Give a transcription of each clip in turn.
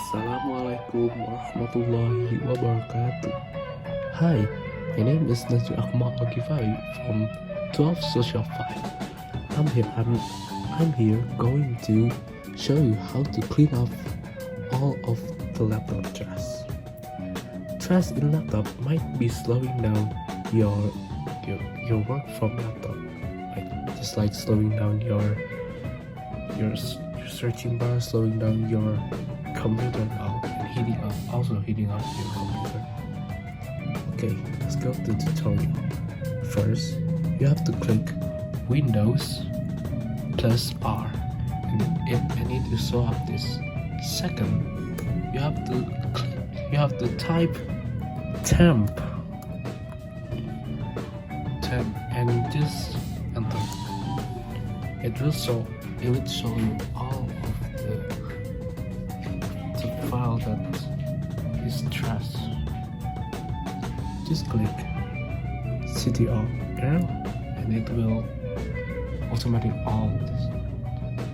Assalamualaikum warahmatullahi wabarakatuh. Hi, my name is Nazril Akmal from 12 Social 5. I'm here going to show you how to clean up all of the laptop trash. Trash in laptop might be slowing down your work from laptop, just like slowing down your searching bar, slowing down your computer now, and also heating up your computer. Okay, let's go to the tutorial. First, you have to click Windows plus R, and it will show up this. Second, you have to type temp and just enter. It will show you all of the file that is trash. Just click ctr and it will automatic all this.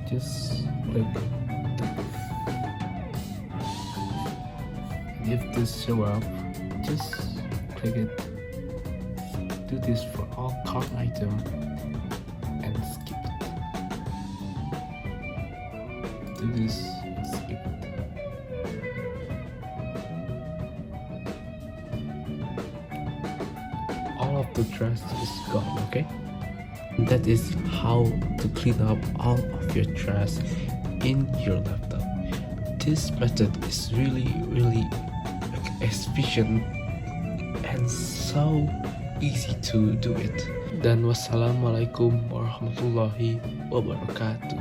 Just click and if this show up, just click it. Do this for all cart item and skip it. Do this and skip it. All of the trash is gone, okay? That is how to clean up all of your trash in your laptop. This method is really efficient and so easy to do it. Dan wassalamualaikum warahmatullahi wabarakatuh.